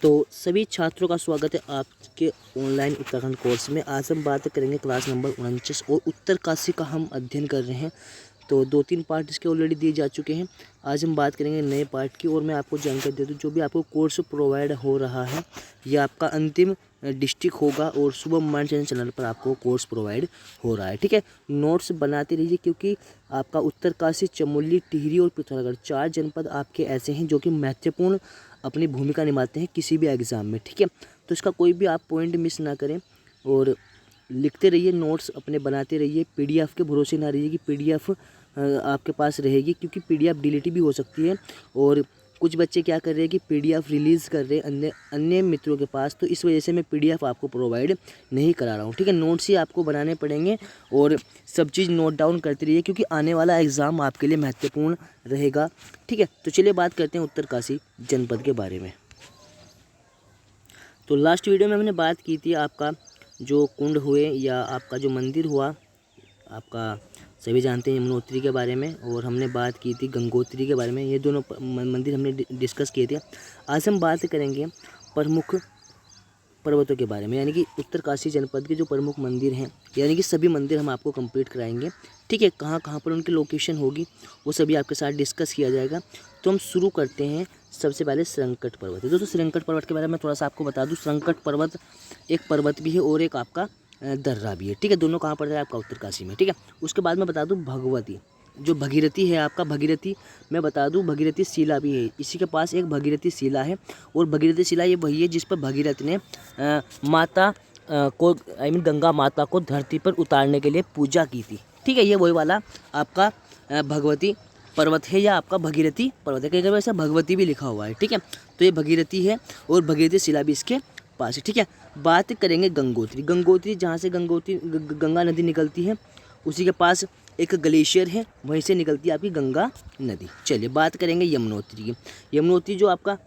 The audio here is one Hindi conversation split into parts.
तो सभी छात्रों का स्वागत है आपके ऑनलाइन उत्तराखंड कोर्स में। आज हम बात करेंगे क्लास नंबर 49 और उत्तरकाशी का हम अध्ययन कर रहे हैं। तो 2-3 पार्ट इसके ऑलरेडी दिए जा चुके हैं। आज हम बात करेंगे नए पार्ट की। और मैं आपको जानकारी दे दूं, जो भी आपको कोर्स प्रोवाइड हो रहा है ये आपका अंतिम डिस्ट्रिक्ट होगा और शुभम माइंड चैनल पर आपको कोर्स प्रोवाइड हो रहा है। ठीक है, नोट्स बनाते रहिए क्योंकि आपका उत्तरकाशी, चमोली, टिहरी और पिथौरागढ़ 4 जनपद आपके ऐसे हैं जो कि महत्वपूर्ण अपनी भूमिका निभाते हैं किसी भी एग्ज़ाम में। ठीक है, तो इसका कोई भी आप पॉइंट मिस ना करें और लिखते रहिए, नोट्स अपने बनाते रहिए। पीडीएफ के भरोसे ना रहिए कि पीडीएफ आपके पास रहेगी, क्योंकि पीडीएफ डिलीट भी हो सकती है। और कुछ बच्चे क्या कर रहे हैं कि पीडीएफ रिलीज़ कर रहे हैं अन्य मित्रों के पास, तो इस वजह से मैं पीडीएफ आपको प्रोवाइड नहीं करा रहा हूँ। ठीक है, नोट्स ही आपको बनाने पड़ेंगे और सब चीज़ नोट डाउन करते रहिए क्योंकि आने वाला एग्ज़ाम आपके लिए महत्वपूर्ण रहेगा। ठीक है, तो चलिए बात करते हैं उत्तरकाशी जनपद के बारे में। तो लास्ट वीडियो में हमने बात की थी आपका जो कुंड हुए या आपका जो मंदिर हुआ, आपका सभी जानते हैं यमुनोत्री के बारे में, और हमने बात की थी गंगोत्री के बारे में। ये दोनों मंदिर हमने डिस्कस किए थे। आज हम बात करेंगे प्रमुख पर्वतों के बारे में, यानी कि उत्तरकाशी जनपद के जो प्रमुख मंदिर हैं, यानी कि सभी मंदिर हम आपको कंप्लीट कराएंगे। ठीक है, कहाँ कहाँ पर उनकी लोकेशन होगी वो सभी आपके साथ डिस्कस किया जाएगा। तो हम शुरू करते हैं सबसे पहले श्रृंकट पर्वत। दोस्तों श्रृंकट पर्वत के बारे में थोड़ा सा आपको बता दूँ। श्रृंकट पर्वत एक पर्वत भी है और एक आपका दर्रा भी है। ठीक है, दोनों कहाँ पड़ता है आपका उत्तरकाशी में। ठीक है, उसके बाद मैं बता दूँ भगवती, जो भगीरथी है आपका, भगीरथी मैं बता दूं भगीरथी शिला भी है। इसी के पास एक भगीरथी शिला है और भगीरथी शिला ये वही है जिस पर भगीरथ ने माता को गंगा माता को धरती पर उतारने के लिए पूजा की थी। ठीक है, ये वही वाला आपका भगवती पर्वत है या आपका भगीरथी पर्वत है। कई कई वैसे भगवती भी लिखा हुआ है। ठीक है, तो ये भगीरथी है और भगीरथी शिला भी इसके पास है। ठीक है, बात करेंगे गंगोत्री। गंगोत्री जहाँ से गंगा नदी निकलती है उसी के पास एक ग्लेशियर है, वहीं से निकलती है आपकी गंगा नदी। चलिए बात करेंगे यमुनोत्री की। यमुनोत्री जो आपका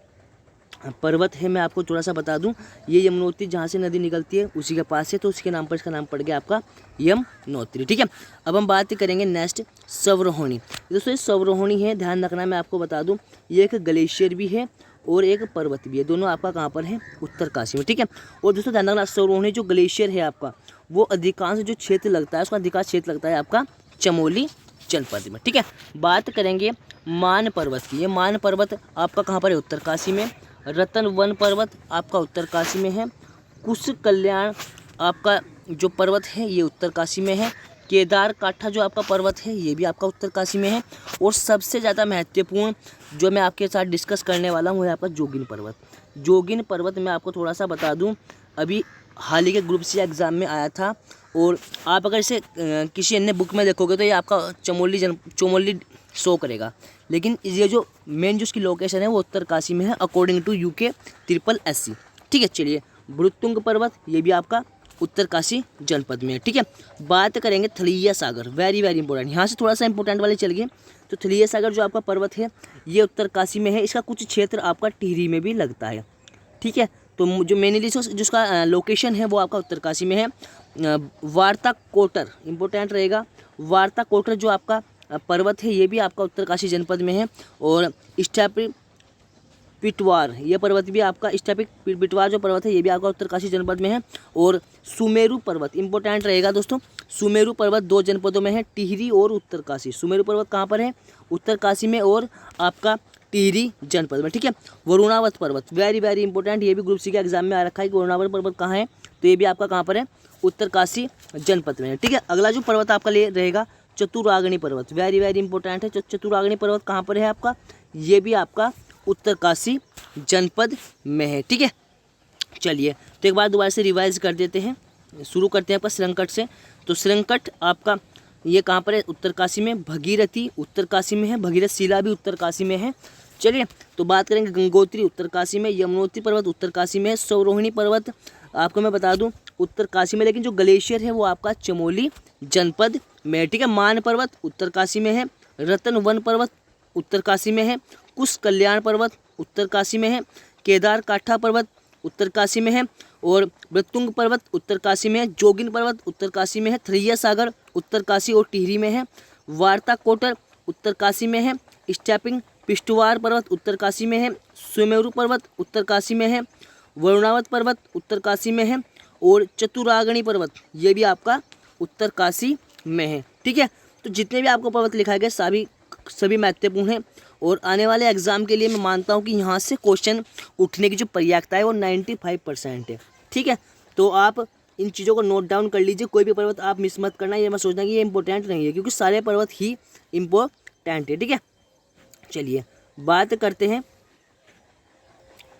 पर्वत है, मैं आपको थोड़ा सा बता दूं, ये यमुनोत्री जहाँ से नदी निकलती है उसी के पास है, तो उसके नाम पर इसका नाम पड़ गया आपका यमुनोत्री। ठीक है, अब हम बात करेंगे नेक्स्ट स्वरोहिणी। दोस्तों ये स्वरोहिणी है, ध्यान रखना, मैं आपको बता दूँ ये एक ग्लेशियर भी है और एक पर्वत भी है। दोनों आपका कहाँ पर है? उत्तरकाशी में। ठीक है, और दोस्तों ध्यान रखना, स्वरोहिणी जो ग्लेशियर है आपका, वो अधिकांश जो क्षेत्र लगता है उसका अधिकांश क्षेत्र लगता है आपका चमोली जनपद में। ठीक है, बात करेंगे मान पर्वत की। ये मान पर्वत आपका कहाँ पर है? उत्तरकाशी में। रतन वन पर्वत आपका उत्तरकाशी में है। कुश कल्याण आपका जो पर्वत है ये उत्तरकाशी में है। केदार काठा जो आपका पर्वत है ये भी आपका उत्तरकाशी में है। और सबसे ज़्यादा महत्वपूर्ण जो मैं आपके साथ डिस्कस करने वाला हूँ वो है आपका जोगिन पर्वत। जोगिन पर्वत मैं आपको थोड़ा सा बता दूँ, अभी हाल ही के ग्रुप सी एग्ज़ाम में आया था, और आप अगर इसे किसी अन्य बुक में देखोगे तो ये आपका चमोली शो करेगा, लेकिन ये जो मेन जो उसकी लोकेशन है वो उत्तरकाशी में है अकॉर्डिंग टू UK SSC। ठीक है, चलिए भृतुंग पर्वत ये भी आपका उत्तरकाशी जनपद में है। ठीक है, बात करेंगे थलिया सागर, वेरी वेरी इंपॉर्टेंट, यहाँ से थोड़ा सा इंपॉर्टेंट वाले चल गए। तो थलिया सागर जो आपका पर्वत है ये उत्तरकाशी में है, इसका कुछ क्षेत्र आपका टिहरी में भी लगता है। ठीक है, तो जो मेनली जिसका लोकेशन है वो आपका उत्तरकाशी में है। वार्ता कोटर इंपॉर्टेंट रहेगा। वार्ता कोटर जो आपका पर्वत है ये भी आपका उत्तरकाशी जनपद में है। और स्टैपिक पिटवार ये पर्वत भी आपका, स्टैपिक पिटवार जो पर्वत है ये भी आपका उत्तरकाशी जनपद में है। और सुमेरु पर्वत इंपॉर्टेंट रहेगा दोस्तों। सुमेरु पर्वत 2 जनपदों में है, टिहरी और उत्तरकाशी। सुमेरु पर्वत कहाँ पर है? उत्तरकाशी में और आपका टिहरी जनपद में। ठीक है, वरुणावत पर्वत वेरी वेरी इंपॉर्टेंट, ये भी ग्रुप सी के एग्जाम में आ रखा है कि वरुणावत पर्वत कहाँ है, तो ये भी आपका कहाँ पर है? उत्तरकाशी जनपद में है। ठीक है, अगला जो पर्वत आपका ले रहेगा चतुरागनी पर्वत, वेरी वेरी इंपॉर्टेंट है। चतुरागनी पर्वत कहाँ पर है आपका? ये भी आपका उत्तरकाशी जनपद में है। ठीक है, चलिए तो एक बार दोबारा से रिवाइज कर देते हैं, शुरू करते हैं आपका श्रृंकट से। तो श्रृंकट आपका ये कहाँ पर है? उत्तरकाशी में। भगीरथी उत्तरकाशी में है, भगीरथ शिला भी उत्तरकाशी में है। चलिए तो बात करेंगे गंगोत्री उत्तरकाशी में, यमुनोत्री पर्वत उत्तरकाशी में, स्वरोहिणी पर्वत आपको मैं बता दूं उत्तरकाशी में, लेकिन जो ग्लेशियर है वो आपका चमोली जनपद में। ठीक है, मान पर्वत उत्तरकाशी में है। रतन वन पर्वत उत्तरकाशी में है। कुश कल्याण पर्वत उत्तरकाशी में है। केदार काठा पर्वत उत्तरकाशी में है। और मृत्युंग पर्वत उत्तरकाशी में है। जोगिन पर्वत उत्तरकाशी में है। थलिया सागर उत्तरकाशी और टिहरी में है। वार्ता कोटर उत्तरकाशी में है। स्टैपिंग पिष्टवार पर्वत उत्तरकाशी में है। सुमेरु पर्वत उत्तरकाशी में है। वरुणावत पर्वत उत्तरकाशी में है, और चतुरागणी पर्वत ये भी आपका उत्तरकाशी में है। ठीक है, तो जितने भी आपको पर्वत लिखा गया सभी महत्वपूर्ण हैं, और आने वाले एग्जाम के लिए मैं मानता हूँ कि यहाँ से क्वेश्चन उठने की जो प्रयासता है वो 95% है। ठीक है, तो आप इन चीज़ों को नोट डाउन कर लीजिए, कोई भी पर्वत आप मिस मत करना, ये मत सोचना कि ये इंपॉर्टेंट नहीं है, क्योंकि सारे पर्वत ही इम्पोर्टेंट है। ठीक है, चलिए बात करते हैं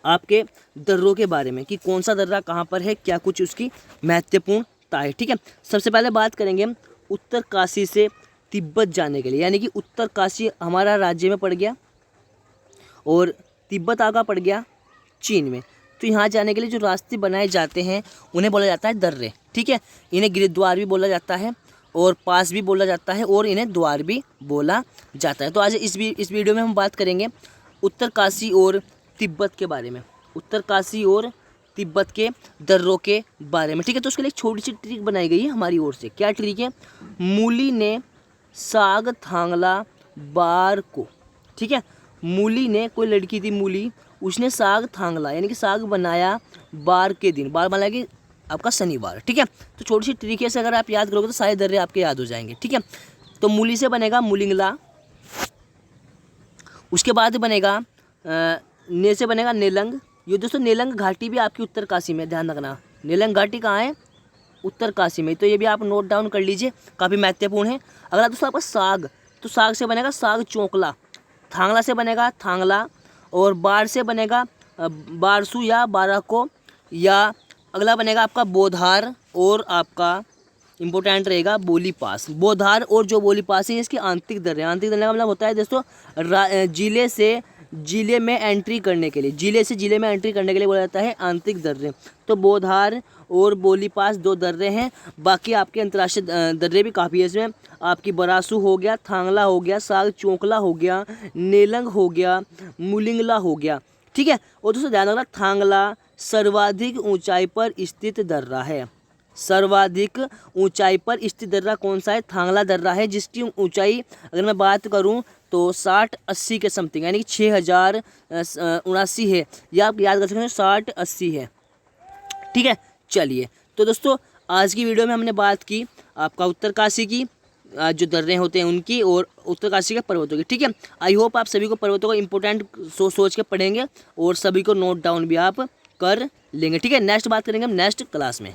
आपके दर्रों के बारे में कि कौन सा दर्रा कहाँ पर है, क्या कुछ उसकी महत्वपूर्णता है। ठीक है, सबसे पहले बात करेंगे हम उत्तरकाशी से तिब्बत जाने के लिए, यानी कि उत्तरकाशी हमारा राज्य में पड़ गया और तिब्बत आगा पड़ गया चीन में। तो यहाँ जाने के लिए जो रास्ते बनाए जाते हैं उन्हें बोला जाता है दर्रे। ठीक है, इन्हें गिरिद्वार भी बोला जाता है और पास भी बोला जाता है और इन्हें द्वार भी बोला जाता है। तो आज इस वीडियो में हम बात करेंगे उत्तरकाशी और तिब्बत के बारे में, उत्तरकाशी और तिब्बत के दर्रों के बारे में। ठीक है, तो उसके लिए एक छोटी सी ट्रिक बनाई गई है हमारी ओर से। क्या ट्रिक है? मूली ने साग थांगला बार को। ठीक है, मूली ने, कोई लड़की थी मूली, उसने साग थांगला यानी कि साग बनाया बार के दिन, बार बनाया कि आपका शनिवार। ठीक है, तो छोटी सी तरीके से अगर आप याद करोगे तो सारे दर्रे आपके याद हो जाएंगे। ठीक है, तो मूली से बनेगा मूलिंगला, उसके बाद बनेगा ने से बनेगा नेलंग। ये दोस्तों नेलंग घाटी भी आपकी उत्तरकाशी में, ध्यान रखना नेलंग घाटी कहाँ है? उत्तरकाशी में। तो ये भी आप नोट डाउन कर लीजिए, काफ़ी महत्वपूर्ण है। अगला दोस्तों आपका साग, तो साग से बनेगा साग चौंकला, थांगला से बनेगा थांगला, और बार से बनेगा बारसू या बाराको, या अगला बनेगा आपका बोधार, और आपका इंपॉर्टेंट रहेगा बोली पास। बोधार और जो बोली पास है इसकी आंतरिक दर्रे, आंतरिक दर्रे का मतलब होता है दोस्तों जिले से जिले में एंट्री करने के लिए, जिले से जिले में एंट्री करने के लिए बोला जाता है आंतरिक दर्रे। तो बोधार और बोली पास 2 दर्रे हैं, बाकी आपके अंतर्राष्ट्रीय दर्रे भी काफ़ी है इसमें। आपकी बरासू हो गया, थांगला हो गया, साग चौंकला हो गया, नेलंग हो गया, मुलिंगला हो गया। ठीक है, और दोस्तों ध्यान रखना थांगला सर्वाधिक ऊंचाई पर स्थित दर्रा है। सर्वाधिक ऊंचाई पर स्थित दर्रा कौन सा है? थांगला दर्रा है, जिसकी ऊंचाई अगर मैं बात करूं तो 60-80 के समथिंग, यानी कि 6079 है, या आप याद कर सकते हैं 60-80 है। ठीक है, चलिए तो दोस्तों आज की वीडियो में हमने बात की आपका उत्तरकाशी की जो दर्रे होते हैं उनकी, और उत्तरकाशी के पर्वतों की। ठीक है, आई होप आप सभी को पर्वतों को इंपॉर्टेंट सोच के पढ़ेंगे और सभी को नोट डाउन भी आप कर लेंगे। ठीक है, नेक्स्ट बात करेंगे हम नेक्स्ट क्लास में।